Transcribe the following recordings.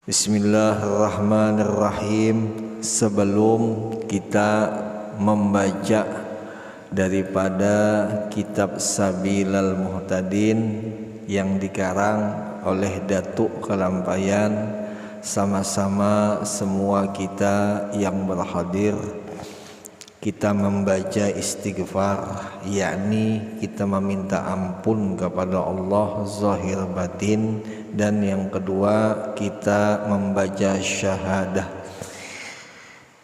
Bismillahirrahmanirrahim. Sebelum kita membaca daripada kitab Sabilal Muhtadin yang dikarang oleh Datuk Kelampayan, sama-sama semua kita yang berhadir kita membaca istighfar, yakni kita meminta ampun kepada Allah zahir batin, dan yang kedua kita membaca syahadah.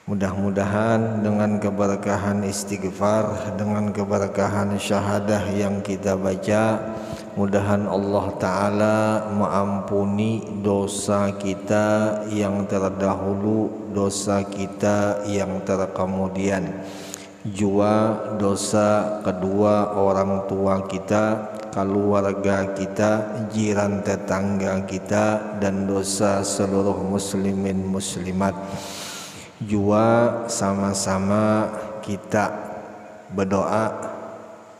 Mudah-mudahan dengan keberkahan istighfar, dengan keberkahan syahadah yang kita baca, mudahan Allah Ta'ala mengampuni dosa kita yang terdahulu, dosa kita yang terkemudian, jua dosa kedua orang tua kita, keluarga kita, jiran tetangga kita, dan dosa seluruh muslimin muslimat. Jua sama-sama kita berdoa,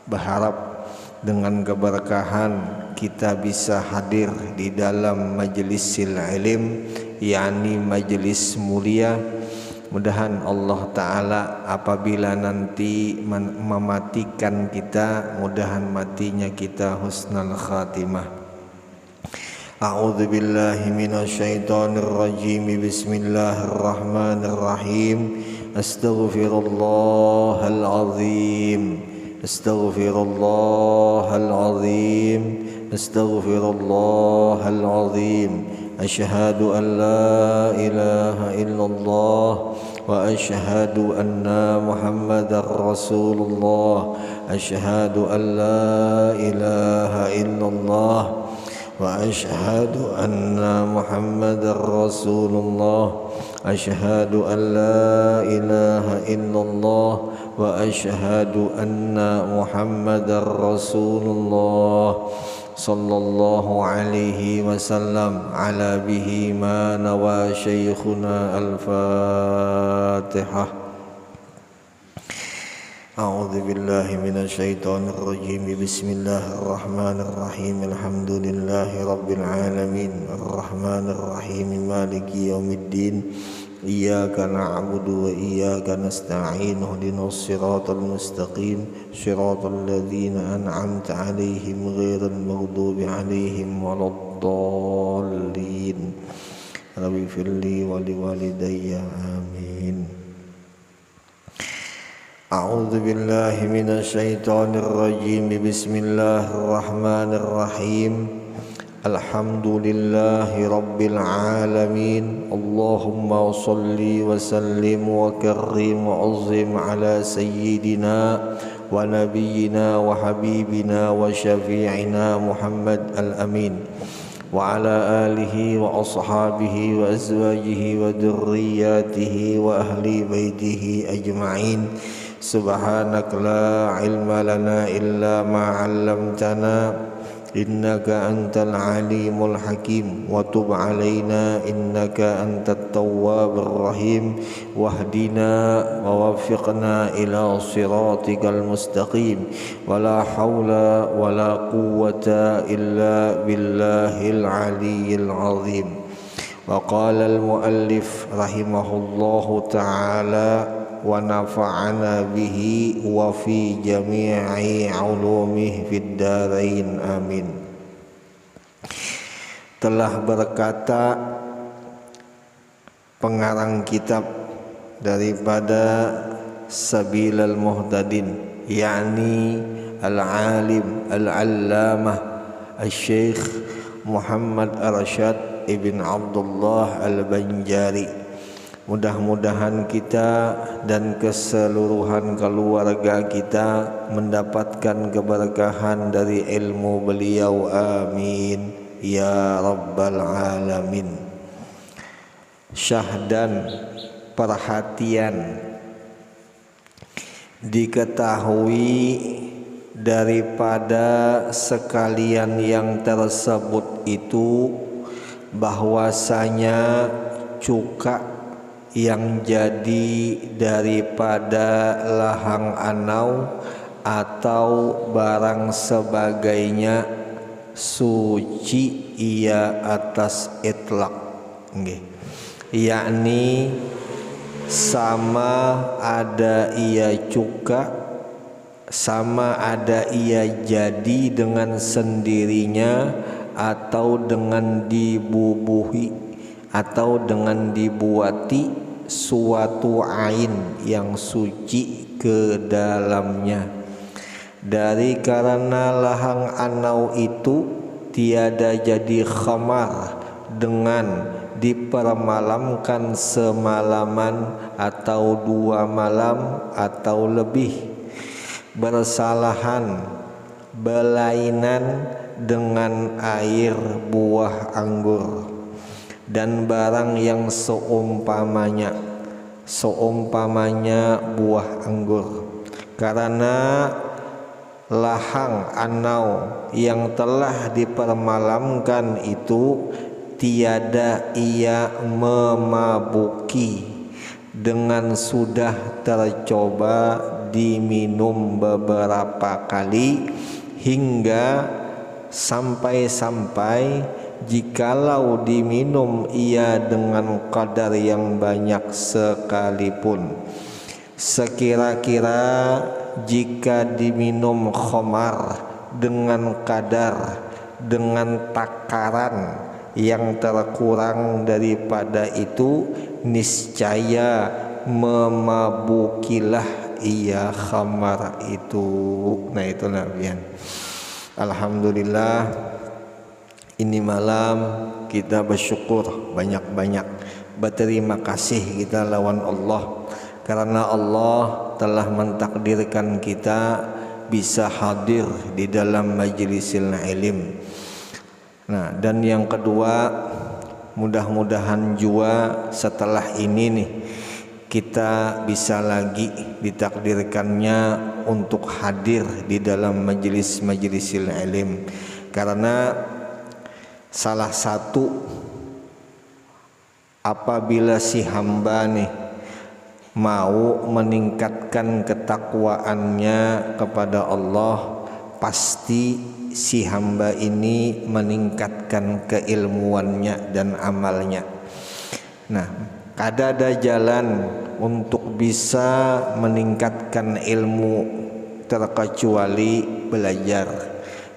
berharap dengan keberkahan kita bisa hadir di dalam majlisil ilim, yakni majlis mulia. Mudahan Allah Ta'ala apabila nanti mematikan kita, mudahan matinya kita husnul khatimah. A'udzu billahi minasyaitonir rajim. Bismillahirrahmanirrahim. Astaghfirullahal azim. Astaghfirullahal azim. Astaghfirullahal azim. Asyhadu an la ilaha illallah wa asyhadu anna Muhammadar Rasulullah. Asyhadu an la ilaha illallah wa asyhadu anna Muhammadar Rasulullah. Asyhadu an la ilaha illallah wa asyhadu anna Muhammadar Rasulullah. Sallallahu alaihi wasallam ala bihi ma nawa syekhuna. Al-Fatihah. A'udzu billahi minasyaitonir rajim. Bismillahirrahmanirrahim. Alhamdulillahi rabbil alamin. Arrahmanir rahim. Maliki yaumiddin. Iyyaka na'budu wa iyyaka nasta'in. Ihdinas siratal mustaqim. Siratal ladzina an'amta 'alaihim ghairil maghdubi 'alaihim waladdallin. Rabbi firli wa liwalidayya. Amin. A'udzu billahi minasyaitonir rajim. Bismillahirrahmanirrahim. Alhamdulillahi rabbil alamin. Allahumma shalli wa sallim wa karrim wa azim ala sayyidina wa nabiyyina wa habibina wa syafi'ina Muhammad al-amin wa ala alihi wa ashabihi wa azwajihi wa dhurriyyatihi wa ahli baitihi ajma'in. Subhanaka la ilma lana illa ma 'allamtana innaka antal alimul hakim wa tub 'alaina innaka antat tawwabur rahim wahdina wa waffiqna ila siratikal mustaqim wa la haula wa la quwwata illa billahil aliyyil azim. Wa qala al muallif rahimahullahu ta'ala wa nafa'ana bihi wa fi jami'i ulumihi fid darain. Amin. Telah berkata pengarang kitab daripada Sabilal Muhtadin, yakni al-alim al-allamah al-syekh Muhammad Arsyad ibn Abdullah al-Banjari. Mudah-mudahan kita dan keseluruhan keluarga kita mendapatkan keberkahan dari ilmu beliau. Amin ya rabbal alamin. Syahdan, perhatian, diketahui daripada sekalian yang tersebut itu bahwasanya cuka yang jadi daripada lahang anau atau barang sebagainya suci ia atas itlak, nggih. Yakni sama ada ia cuka, sama ada ia jadi dengan sendirinya atau dengan dibubuhi atau dengan dibuati suatu ain yang suci ke dalamnya. Dari karena lahang anau itu tiada jadi khamar dengan dipermalamkan semalaman atau 2 malam atau lebih, bersalahan belainan dengan air buah anggur dan barang yang seumpamanya buah anggur. Karena lahang anau yang telah dipermalamkan itu tiada ia memabuki dengan sudah tercoba diminum beberapa kali, hingga sampai-sampai jikalau diminum ia dengan kadar yang banyak sekalipun. Sekira-kira jika diminum khamar dengan kadar, dengan takaran yang terkurang daripada itu, niscaya memabukilah ia khamar itu. Nah itu nabian. Alhamdulillah, ini malam kita bersyukur banyak-banyak, berterima kasih kita lawan Allah, karena Allah telah mentakdirkan kita bisa hadir di dalam majlisil ilm. Nah, dan yang kedua, mudah-mudahan juga setelah ini nih kita bisa lagi ditakdirkannya untuk hadir di dalam majlis-majlisil ilm. Karena salah satu apabila si hamba nih mau meningkatkan ketakwaannya kepada Allah, pasti si hamba ini meningkatkan keilmuannya dan amalnya. Nah, ada jalan untuk bisa meningkatkan ilmu terkecuali belajar,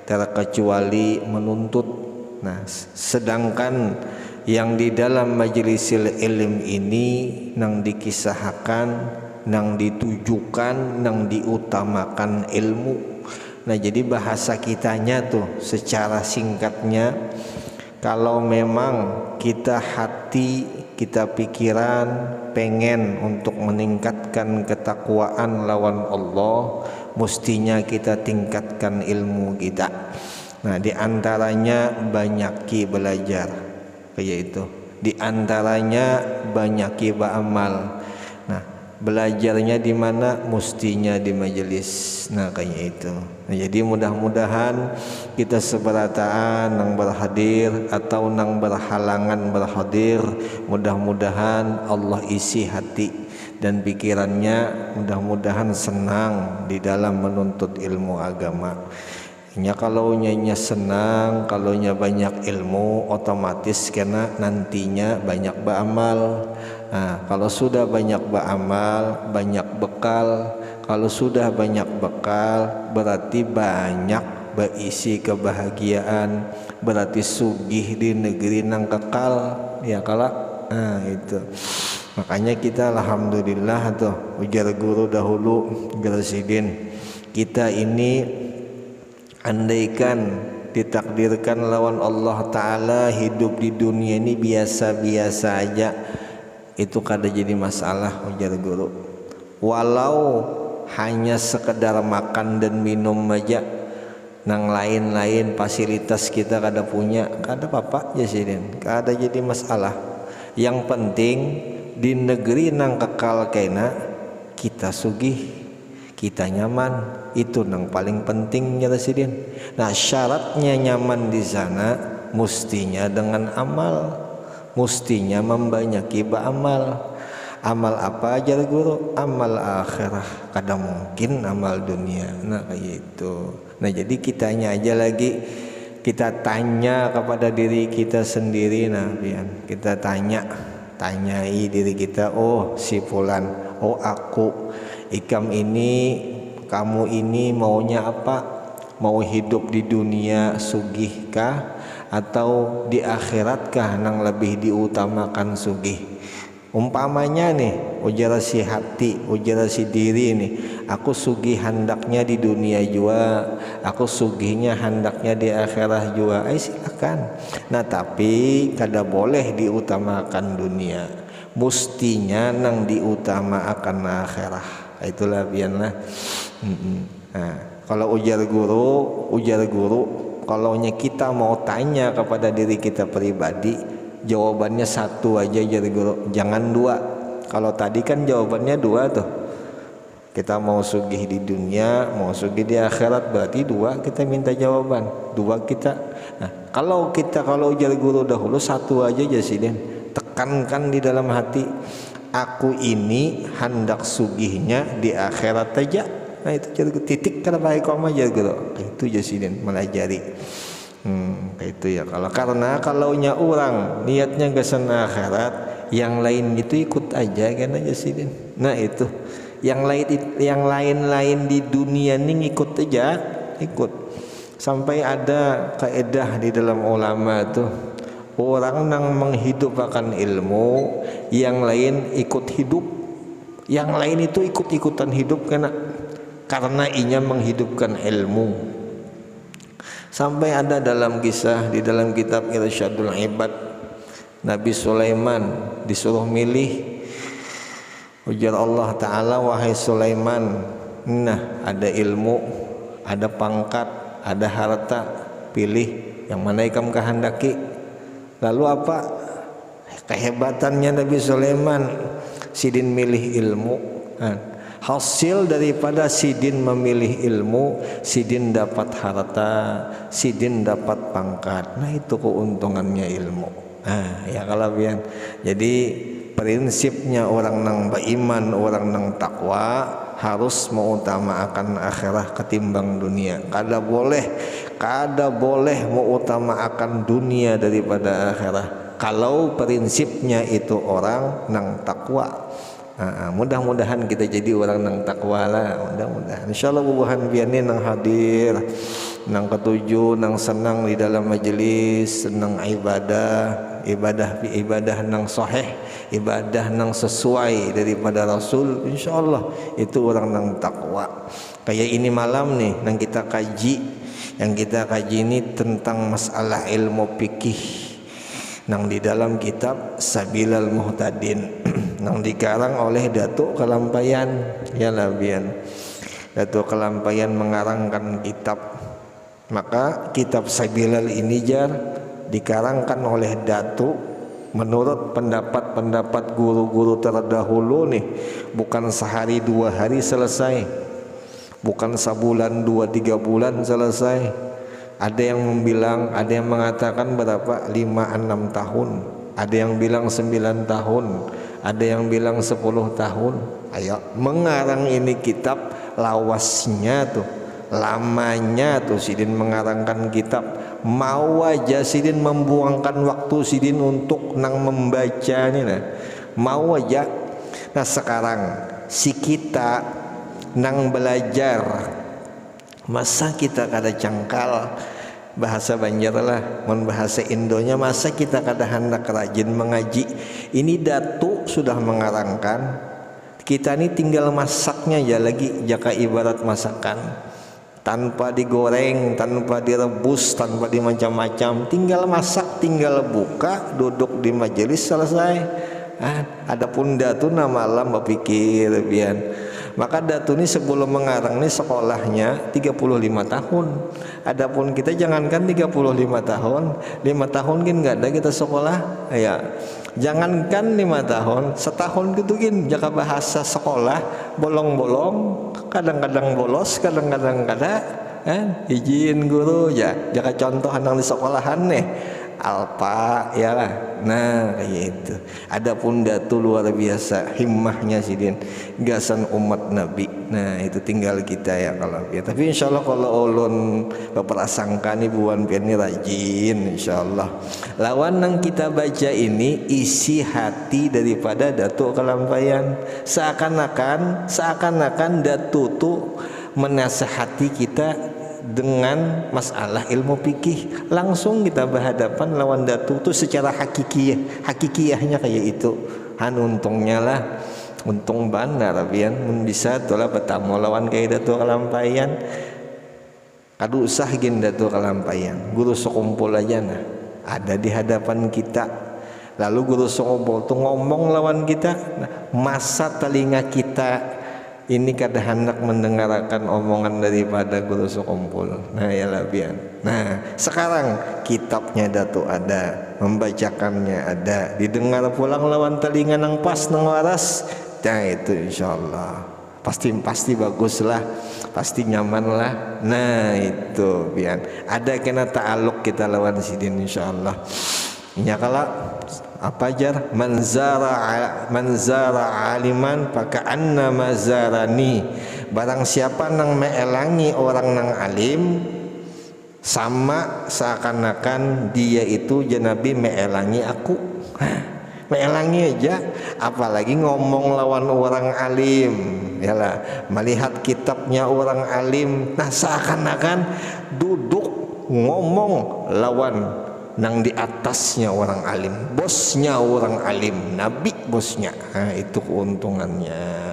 terkecuali menuntut. Nah, sedangkan yang di dalam majlisil ilm ini nang dikisahkan, nang ditujukan, nang diutamakan ilmu. Nah, jadi bahasa kitanya tuh secara singkatnya, kalau memang kita hati, kita pikiran pengen untuk meningkatkan ketakwaan lawan Allah, mestinya kita tingkatkan ilmu kita. Nah, di antaranya banyaki belajar, kayak itu. Di antaranya banyaki beramal. Nah, belajarnya di mana? Mestinya di majelis. Nah, kayak itu. Nah, jadi mudah-mudahan kita seberataan nang berhadir atau nang berhalangan berhadir, mudah-mudahan Allah isi hati dan pikirannya, mudah-mudahan senang di dalam menuntut ilmu agama. Ya, kalau nya senang, kalau nya banyak ilmu, otomatis kena nantinya banyak beramal. Nah, kalau sudah banyak beramal, banyak bekal. Kalau sudah banyak bekal, berarti banyak berisi kebahagiaan, berarti sugih di negeri nang kekal. Ya kalak. Nah, itu. Makanya kita alhamdulillah tuh, ujar guru dahulu, Gersidin, kita ini andaikan ditakdirkan lawan Allah Ta'ala hidup di dunia ini biasa-biasa aja, itu kada jadi masalah, ujar guru. Walau hanya sekedar makan dan minum aja, nang lain-lain fasilitas kita kada punya, kada apa-apa ya sidin, kada jadi masalah. Yang penting di negeri nang kekal kena kita sugih, kita nyaman, itu yang paling penting ya Rasidin. Nah, syaratnya nyaman di sana mestinya dengan amal, mestinya membanyaki beramal. Amal apa aja guru? Amal akhirah, kada mungkin amal dunia. Nah, kayak itu. Nah, jadi kitanya aja lagi kita tanya kepada diri kita sendiri. Nah pian, kita tanyai diri kita, oh si fulan, oh aku, ikam ini, kamu ini maunya apa? Mau hidup di dunia sugih kah atau di akhirat kah nang lebih diutamakan sugih? Umpamanya nih, ujar si hati, ujar si diri nih, aku sugih handaknya di dunia jua, aku sugihnya handaknya di akhirat jua. Silakan. Nah tapi kada boleh diutamakan dunia, mustinya nang diutamakan akhirat. Itulah biarlah. Nah, kalau ujar guru, kalau kita mau tanya kepada diri kita pribadi, jawabannya satu aja ujar guru, jangan dua. Kalau tadi kan jawabannya dua tuh. Kita mau sugih di dunia, mau sugih di akhirat, berarti dua kita minta jawaban. Dua kita. Nah, kalau ujar guru dahulu satu aja Jasidin. Tekankan di dalam hati, aku ini hendak sugihnya di akhirat aja. Nah itu jadi titik karena baik koma aja gitu. Itu Jasidin melajari. Kayak itu ya. Karena kalaunya orang niatnya ke sana akhirat, yang lain itu ikut aja kan Jasidin. Nah itu yang lain di dunia ini ikut aja, ikut. Sampai ada kaidah di dalam ulama tuh, orang yang menghidupkan ilmu, yang lain ikut hidup. Yang lain itu ikut-ikutan hidup karena inya menghidupkan ilmu. Sampai ada dalam kisah di dalam kitab Irsyadul Ibad, Nabi Sulaiman disuruh milih. Ujar Allah Ta'ala, wahai Sulaiman, nah ada ilmu, ada pangkat, ada harta, pilih yang mana ikam kehendaki. Lalu apa kehebatannya Nabi Sulaiman? Sidin milih ilmu. Hasil daripada Sidin memilih ilmu, Sidin dapat harta, Sidin dapat pangkat. Nah itu keuntungannya ilmu. Ya kalau bian. Jadi prinsipnya orang nang beriman, orang nang takwa harus mengutamakan akhirat ketimbang dunia. Kada boleh mengutamakan dunia daripada akhirat. Kalau prinsipnya itu orang nang takwa. Mudah-mudahan kita jadi orang nang takwa lah, mudah-mudahan. Insyaallah bubuhan biani nang hadir, nang ketujuh, nang senang di dalam majelis, senang ibadah nang sahih, ibadah nang sesuai daripada Rasul. Insyaallah itu orang nang takwa. Kayak ini malam nih nang kita kaji, yang kita kaji ini tentang masalah ilmu fikih. Nang di dalam kitab Sabilal Muhtadin nang dikarang oleh Datuk Kelampayan ya Labian. Datuk Kelampayan mengarangkan kitab, maka kitab Sabilal ini dikarangkan oleh Datuk menurut pendapat guru-guru terdahulu nih, bukan sehari dua hari selesai, bukan sebulan 2-3 bulan selesai. Ada yang mengatakan berapa? 5-6 tahun. Ada yang bilang 9 tahun. Ada yang bilang 10 tahun. Ayo mengarang ini kitab, lawasnya tuh, lamanya tuh Sidin mengarangkan kitab. Mau aja Sidin membuangkan waktu Sidin untuk nang membaca nih nah. Mau aja. Nah sekarang si kita nang belajar, masa kita kada cangkal bahasa Banjar lah, bahasa Indonya, masa kita kada hendak rajin mengaji. Ini Datuk sudah mengarangkan, kita ini tinggal masaknya aja lagi, jaka ibarat masakan, tanpa digoreng, tanpa direbus, tanpa dimacam-macam, tinggal masak, tinggal buka, duduk di majelis, selesai. Adapun Datuk malam berpikir bian. Maka Datuk ini sebelum mengarang ini sekolahnya 35 tahun. Adapun kita jangankan 35 tahun, 5 tahun kan enggak ada kita sekolah. Ya. Jangankan 5 tahun, setahun gitu kan jaka bahasa sekolah bolong-bolong, kadang-kadang bolos, kadang-kadang kada. Izin guru ya, jaka contoh nang di sekolahan nih. alpa ya lah. Nah kayak itu. Adapun datu luar biasa himmahnya sidin gasan umat Nabi. Nah itu tinggal kita ya kalau ya. Tapi insyaallah kalau ulun berprasangka nih buan pian ini rajin insyaallah. Lawan yang kita baca ini isi hati daripada Datuk Kalampayan. Seakan-akan Datuk tuh menasihati kita dengan masalah ilmu fikih, langsung kita berhadapan lawan Datuk tuh secara hakikiyahnya kayak itu. Untungnya lah, untung benar pian mun bisa tulah bertamu lawan kayak Datuk Kalampayan. Kadu usah gin Datuk Kalampayan, guru sekumpul aja nah ada di hadapan kita. Lalu guru sekumpul tuh ngomong lawan kita, nah, masa telinga kita ini kada hendak mendengarkan omongan daripada guru sekumpul. Nah ya labian. Nah sekarang kitabnya Datuk ada, membacakannya ada, didengar pulang lawan telinga nang pas nang waras. Nah itu insyaallah pasti bagus lah, pasti nyaman lah. Nah itu biar ada kena ta'aluk kita lawan sidin insyaallah. Nya kala apa jar manzara aliman paka'anna mazarani, barang siapa nang meelangi orang nang alim sama seakan-akan dia itu Nabi meelangi aku. Meelangi aja apalagi ngomong lawan orang alim yalah, melihat kitabnya orang alim, nah seakan-akan duduk ngomong lawan nang di atasnya orang alim, bosnya orang alim, Nabi bosnya. Nah, itu keuntungannya.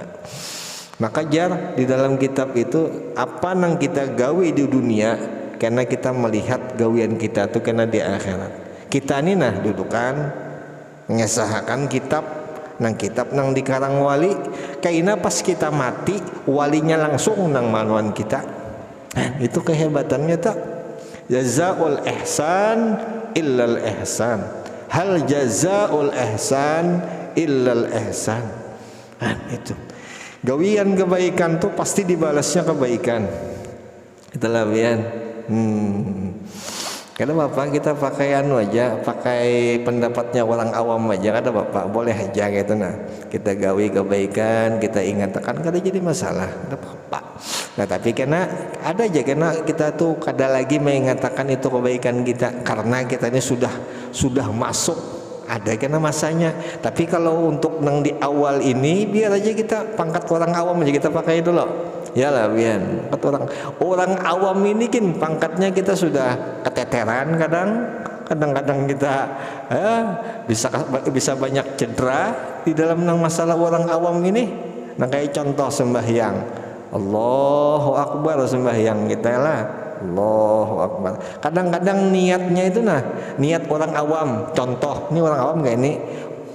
Maka jar di dalam kitab itu apa nang kita gawe di dunia karena kita melihat gawian kita tuh kena di akhirat. Kita ini nah dudukan mengesahkan kitab nang dikarang wali, kaina pas kita mati walinya langsung nang manuan kita. Nah, itu kehebatannya tak. Jazaul ihsan illal ihsan, hal jazaul ihsan illal ihsan. Nah, itu gawian kebaikan tuh pasti dibalasnya kebaikan. Itulah bian. Karena bapak kita pakai aja, pakai pendapatnya orang awam aja, kada bapak boleh aja gitu nah. Kita gawi kebaikan, kita ingatkan kada jadi masalah, kada apa. Nah tapi karena ada aja karena kita tuh kada lagi mengatakan itu kebaikan kita karena kita ini sudah masuk, ada karena masanya. Tapi kalau untuk nang di awal ini biar aja kita pangkat orang awam aja kita pakai dulu. Ya lah bian, orang awam ini kan pangkatnya kita sudah keteteran kadang-kadang kita bisa banyak cedera di dalam nang masalah orang awam ini. Nah kayak contoh sembahyang, Allahu Akbar sembahyang kita lah, Allahu Akbar. Kadang-kadang niatnya itu nah niat orang awam. Contoh, ini orang awam kayak ini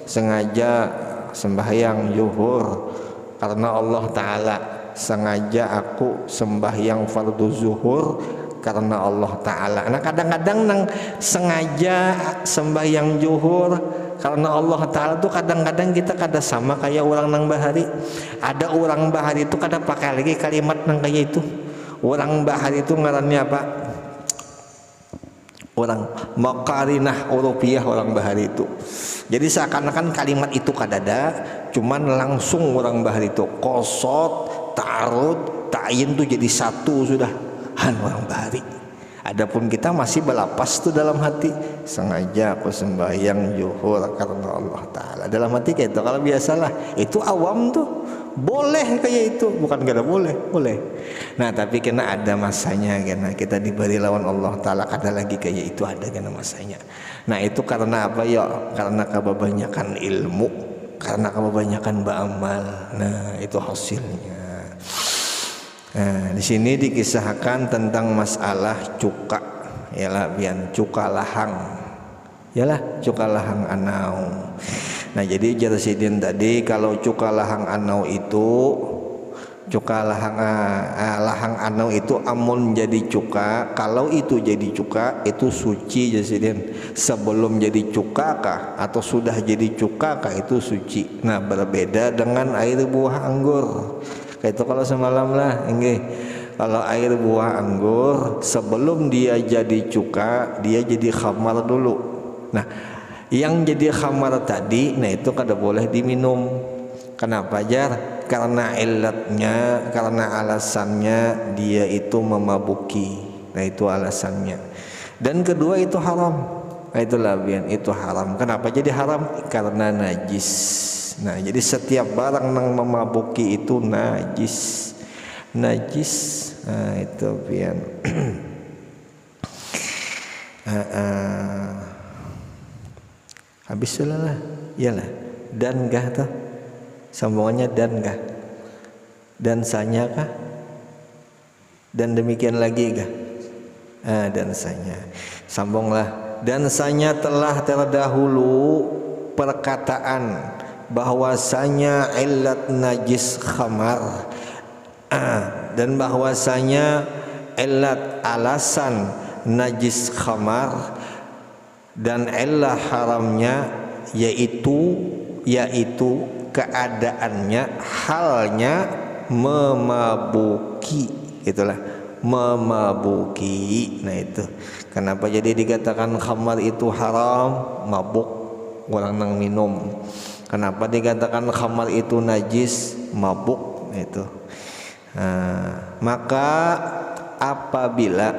sengaja sembahyang zuhur karena Allah Ta'ala, sengaja aku sembahyang fardu zuhur karena Allah Ta'ala. Nah kadang-kadang nang sengaja sembahyang zuhur karena Allah Ta'ala tuh kadang-kadang kita kada sama kayak orang nang bahari. Ada orang bahari itu kada pakai lagi kalimat nang kayak itu. Orang bahari itu ngarannya apa? Orang makarinah Europiah orang bahari itu. Jadi seakan-akan kalimat itu kada ada, cuman langsung orang bahari itu kosot, tarut, ta'yin tuh jadi satu sudah. Orang bahari. Adapun kita masih belapas tuh dalam hati, sengaja aku sembahyang zuhur karena Allah Ta'ala. Dalam hati kayak itu. Kalau biasalah itu awam tuh boleh kayak itu, bukan gak ada boleh. Nah tapi kena ada masanya, karena kita diberi lawan Allah Ta'ala ada lagi kayak itu, ada kena masanya. Nah itu karena apa ya? Karena kebanyakan ilmu, karena kebanyakan beramal. Nah itu hasilnya. Nah, di sini dikisahkan tentang masalah cuka, yalah bian cuka lahang, yalah cuka lahang anau. Nah jadi Jarsidin tadi kalau cuka lahang anau itu, cuka lahang anau itu amun jadi cuka, kalau itu jadi cuka itu suci Jarsidin. Sebelum jadi cuka kah atau sudah jadi cuka kah itu suci. Nah berbeda dengan air buah anggur. Kayak itu kalau semalam lah, enggak. Kalau air buah anggur sebelum dia jadi cuka, dia jadi khamar dulu. Nah, yang jadi khamar tadi, nah itu kada boleh diminum. Kenapa jar? Karena ilatnya, karena alasannya dia itu memabuki. Nah itu alasannya. Dan kedua itu haram. Nah itulah bian, itu haram. Kenapa jadi haram? Karena najis. Nah jadi setiap barang yang memabuki itu najis. Najis. Nah itu bian. Habis lah, iyalah. Dan gah tuh, sambungannya dan gah, dan sanya kah, dan demikian lagi gah. Dan sanya, sambunglah. Dan sanya telah terdahulu perkataan bahwasanya illat najis khamar, dan bahwasanya illat alasan najis khamar dan illah haramnya yaitu keadaannya, halnya memabuki, itulah memabuki. Nah itu kenapa jadi dikatakan khamar itu haram, mabuk orang nang minum. Kenapa dikatakan khamar itu najis, mabuk. Nah itu maka apabila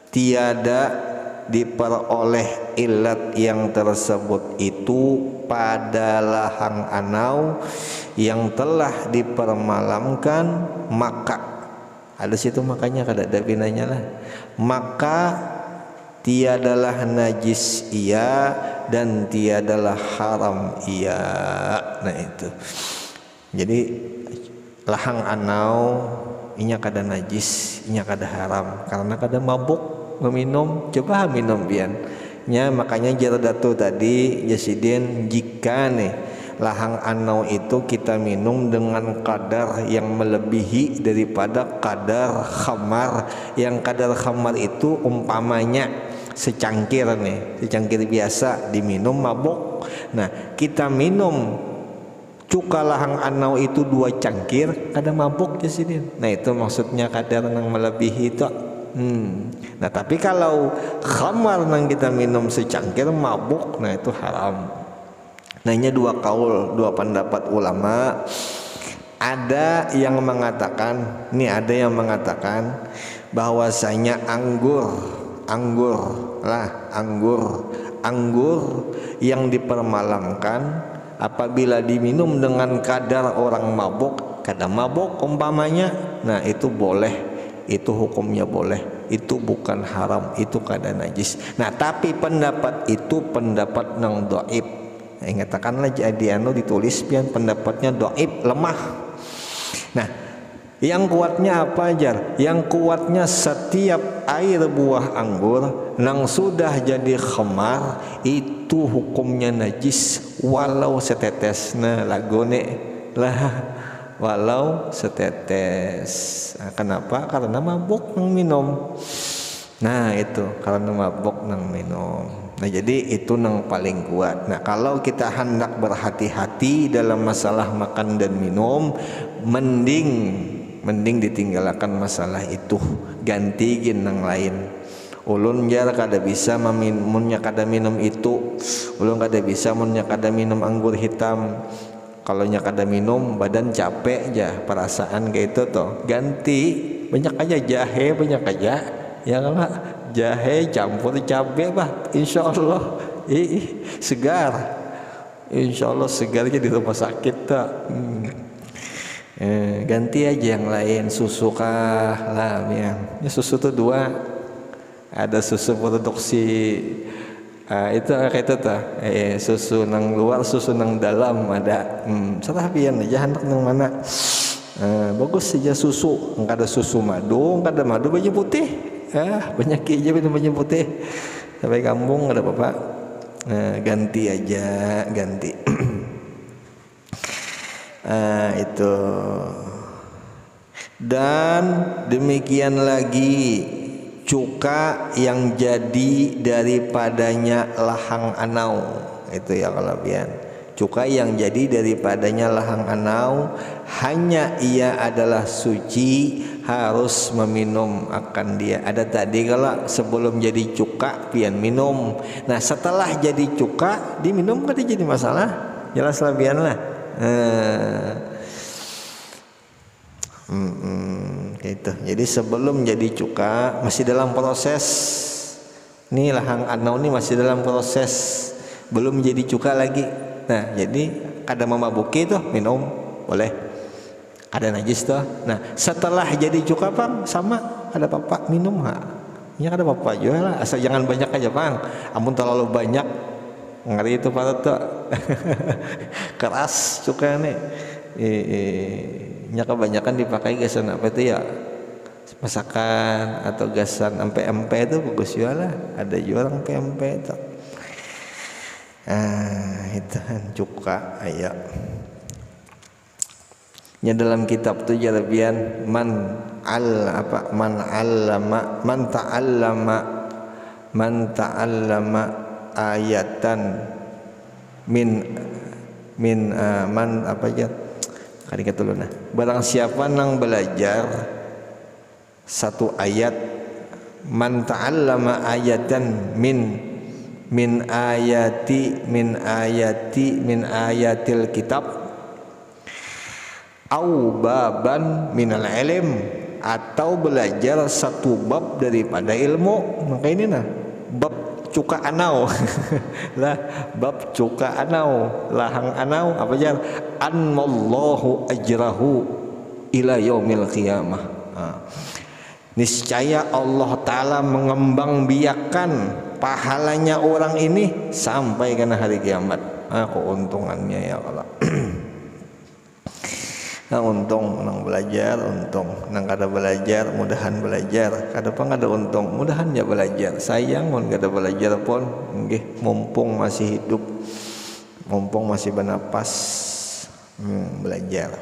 tiada diperoleh ilat yang tersebut itu pada lahang anau yang telah dipermalamkan, maka ada situ makanya kada ada binanya lah, maka tiadalah najis ia dan tiadalah haram ia. Nah itu jadi lahang anau inya kada najis, inya kada haram karena kada mabuk meminum. Coba minum bian nya, makanya Jardatu tadi Jasidin, jika nih lahang anau itu kita minum dengan kadar yang melebihi daripada kadar khamar, yang kadar khamar itu umpamanya secangkir nih, secangkir biasa diminum mabuk. Nah kita minum cuka lahang anau itu 2 cangkir kada mabuk Jasidin. Nah itu maksudnya kadar yang melebihi itu. Nah tapi kalau khamar yang kita minum secangkir mabuk, nah itu haram. Nah ini 2 kaul, 2 pendapat ulama. Ada yang mengatakan, bahwasanya anggur yang dipermalamkan apabila diminum dengan kadar orang mabuk, kada mabuk umpamanya, nah itu boleh. Itu hukumnya boleh, itu bukan haram, itu kada najis. Nah tapi pendapat itu pendapat nang dhaif. Ingatakanlah jadi ditulis pian pendapatnya dhaif, lemah. Nah yang kuatnya apa jar? Yang kuatnya setiap air buah anggur nang sudah jadi khamar itu hukumnya najis walau setetes. Nah lagone lah, walau setetes. Nah, kenapa? Karena mabuk nang minum. Nah itu karena mabuk nang minum. Nah jadi itu nang paling kuat. Nah kalau kita hendak berhati-hati dalam masalah makan dan minum, mending ditinggalkan masalah itu, gantiin nang lain. Ulun jar kada bisa munnya kada minum itu, ulun kada bisa munnya kada minum anggur hitam. Kalau nya kada minum badan capek aja, perasaan kayak itu toh, ganti banyak aja jahe, banyak aja ya lah, jahe campur cabai bah, insyaallah segar, insyaallah segar aja di rumah sakit tak. Ganti aja yang lain, susu kah lah ya. Susu tuh 2, ada susu produksi itu kayak itu ta, susu nang luar, susu nang dalam ada. Salah pian aja hendak nang mana. Bagus saja susu, enggak ada susu madu, enggak ada madu baju putih. Banyak aja minum baju putih. Sampai kampung enggak ada apa-apa. Ganti aja, ganti. Itu. Dan demikian lagi cuka yang jadi daripadanya lahang anau, itu ya kalabian. cuka yang jadi daripadanya lahang anau, hanya ia adalah suci, harus meminum akan dia. Ada tadi kalau sebelum jadi cuka pian minum, nah setelah jadi cuka diminum kan jadi masalah, jelas lah pian lah. Gitu. Jadi sebelum jadi cuka masih dalam proses. Nih lahang anau ini masih dalam proses, belum jadi cuka lagi. Nah jadi kada memabuki tuh minum boleh, ada najis tuh. Nah setelah jadi cuka Bang sama ada apa minum ha, ya ada apa juga lah, asal jangan banyak aja Bang. Amun terlalu banyak ngeri itu pada tuh keras cuka nih. Nya kebanyakan dipakai gasan apa itu ya, masakan atau gasan sampai MP itu bagus juga lah, ada juga orang MP itu. Itu cuka ayo. Nya dalam kitab tu jarabian man ta'allama ayatan min man apa aja kali kata lu nah, barang siapa nang belajar satu ayat, man ta'allama ayatan min ayatil kitab au baban minal ilm, atau belajar satu bab daripada ilmu. Maka ini nah bab cuka anau lah, bab cuka anau, lahang anau apa aja, annallahu ajrahu ila yaumil qiyamah. Niscaya Allah Ta'ala mengembangbiakan pahalanya orang ini sampai kena hari kiamat. Keuntungannya ya Allah. Nah, untung nang belajar, untung nang kada belajar, mudahan belajar. Kada pang ada untung, mudahan ya belajar. Sayang mun kada belajar pun, nggih mumpung masih hidup, mumpung masih bernapas, belajar.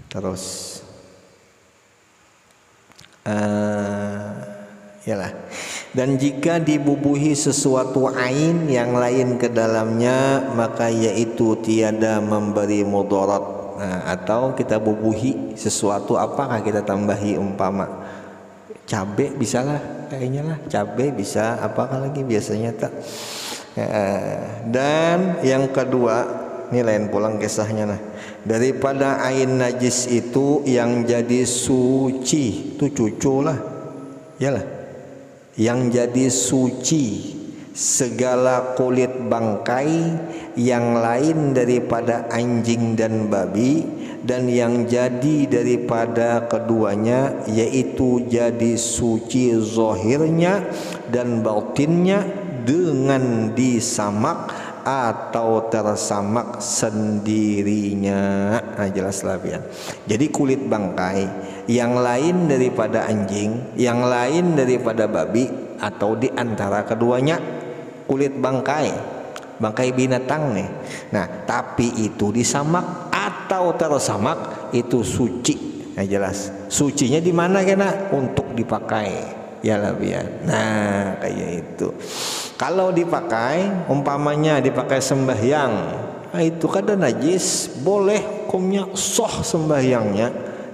Terus yalah. Dan jika dibubuhi sesuatu ain yang lain ke dalamnya, maka yaitu tiada memberi mudarat. Atau kita bubuhi sesuatu, apakah kita tambahi, umpama cabe bisa lah, kayaknya lah cabe bisa, apakah lagi biasanya tak. Dan yang kedua, ini lain pulang kisahnya nah, daripada ain najis itu yang jadi suci, itu cucu lah, yalah, yang jadi suci segala kulit bangkai yang lain daripada anjing dan babi, dan yang jadi daripada keduanya yaitu jadi suci zahirnya dan batinnya dengan disamak atau tersamak sendirinya. Jelas lah ya. Jadi kulit bangkai yang lain daripada anjing, yang lain daripada babi, atau di antara keduanya kulit bangkai binatang nih. Nah, tapi itu disamak atau tersamak itu suci. Jelas. Sucinya di mana kena? Untuk dipakai. Ya lah biar. Nah, kayak itu. Kalau dipakai, umpamanya dipakai sembahyang, itu kada najis, boleh hukumnya sah sembahyangnya.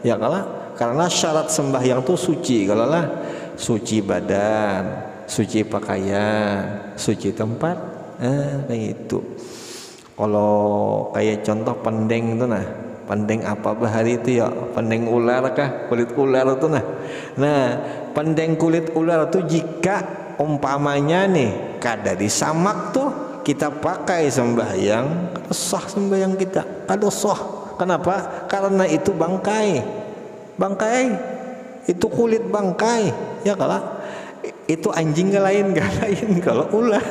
Ya kalah, karena syarat sembahyang itu suci. Kalau lah suci badan, suci pakaian, suci tempat, kayak itu. Kalau kayak contoh pendeng itu nah, pendeng apa bahari itu ya, pendeng ular kah, kulit ular itu nah. Nah, pendeng kulit ular itu jika umpamanya nih kada disamak tuh kita pakai sembahyang, sah sembahyang kita, kada sah. Kenapa? Karena itu bangkai, itu kulit bangkai, ya kalah. Itu anjing lain kalau ular.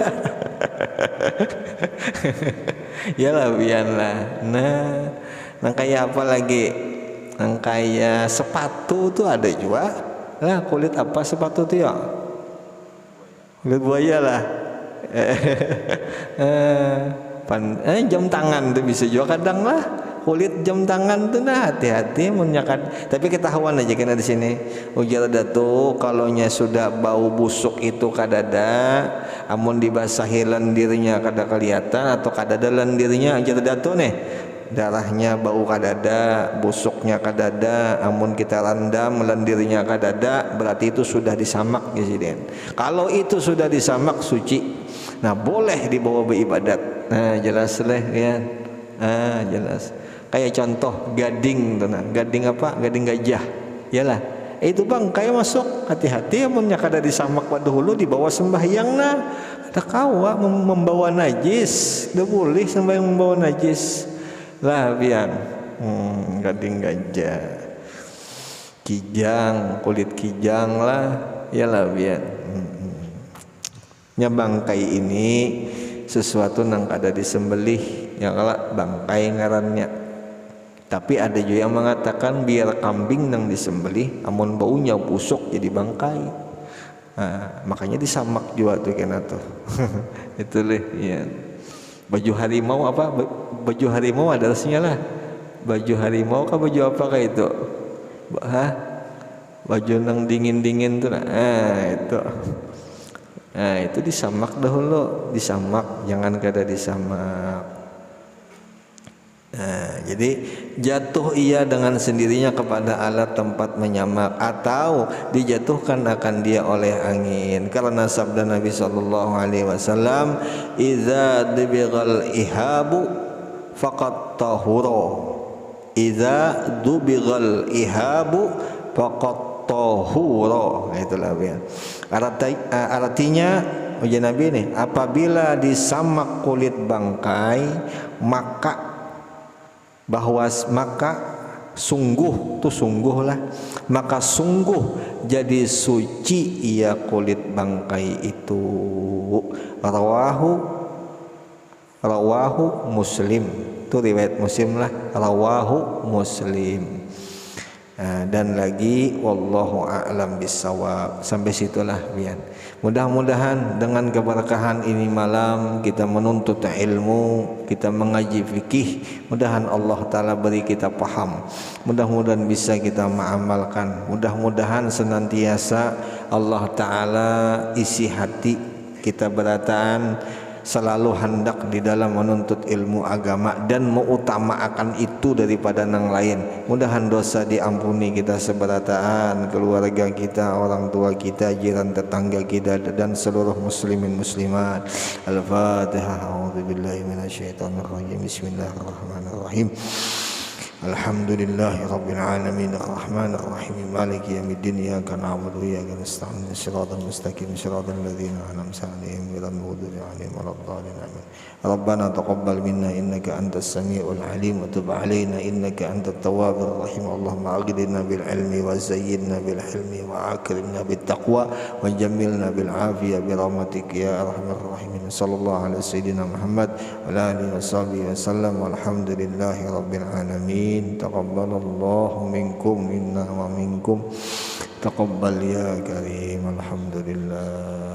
Ya lah biarlah. Nah kayak apa lagi? Nah kayak sepatu tuh ada juga. Nah kulit apa sepatu tuh ya? Kulit buaya lah. Jam tangan tuh bisa juga kadang lah. kulit jam tangan tuh nah hati-hati menyakat. Tapi ketahuan aja kena di sini. Ujar datu kalau nya sudah bau busuk itu kadada, amun dibasahi lendirnya kada kelihatan atau kadada lendirnya ujar datu nih. Darahnya bau kadada, busuknya kadada, amun kita rendam lendirnya kadada, berarti itu sudah disamak Presiden. Kalau itu sudah disamak suci, nah boleh dibawa beribadat. Nah jelas leh ya, jelas. Kayak contoh gading tuh nah, gading apa? Gading gajah, yalah. Itu bang kayak masuk, hati-hati amunnya kada disamak pada hulu dibawa sembahyang nah, ada kawa membawa najis, tidak boleh sembahyang membawa najis. Lah biang gading gajah, kijang, kulit kijang lah, ya lah biang. Nya bangkai ini sesuatu nang kada disembelih, ya kalau bangkai ngarannya. Tapi ada juga yang mengatakan biar kambing nang disembelih, amun baunya busuk jadi bangkai. Nah, makanya disamak juga tuh kena tuh. Itu leh, ya. Baju harimau apa? Baju harimau ada rasanya lah. Baju harimau kah baju apa kayak itu? Hah? Baju nang dingin-dingin tuh. Itu. Nah, itu disamak dahulu, disamak, jangan kada disamak. Nah, jadi jatuh ia dengan sendirinya kepada alat tempat menyamak atau dijatuhkan akan dia oleh angin karena sabda Nabi sallallahu alaihi wasallam idza dubighal ihabu faqad tahura idza dubighal ihabu faqad tahura. Itulah ya. Artinya ujian Nabi ini apabila disamak kulit bangkai maka sungguh tuh sungguh lah, maka sungguh jadi suci ia kulit bangkai itu. Rawahu Muslim, itu riwayat Muslim lah, rawahu Muslim. Nah, dan lagi wallahu a'lam bissawab. Sampai situlah bian. Mudah-mudahan dengan keberkahan ini malam kita menuntut ilmu, kita mengaji fikih, mudahan Allah taala beri kita paham. Mudah-mudahan bisa kita mengamalkan. Mudah-mudahan senantiasa Allah taala isi hati kita berataan selalu hendak di dalam menuntut ilmu agama dan mengutamakan itu daripada yang lain. Mudahan dosa diampuni kita seberataan, keluarga kita, orang tua kita, jiran tetangga kita dan seluruh muslimin muslimat. Al-Fatihah. A'udzubillahi minasyaitonirrajim. Bismillahirrahmanirrahim. Alhamdulillahi rabbil alamin arrahmanir rahim maliki yaumiddin iyyaka na'budu wa iyyaka nasta'in shiratal mustaqim shiratal ladzina an'amta 'alaihim ghairil maghdubi 'alaihim waladdallin amin. Rabbana taqabbal minna innaka antas samiul alim wa tub 'alaina innaka antat tawwabur rahim. Allahumma aghdina bil ilmi wa zayyinna bil hilmi wa akrimna bit taqwa wa jammilna bil afiyah bi rahmatika ya arhamar rahimin. Sallallahu alaihi sayyidina Muhammad wa ala alihi washabihi wasallam walhamdulillahi rabbil alamin. Taqabbalallahu minkum minna wa minkum taqabbal ya karim. Alhamdulillah.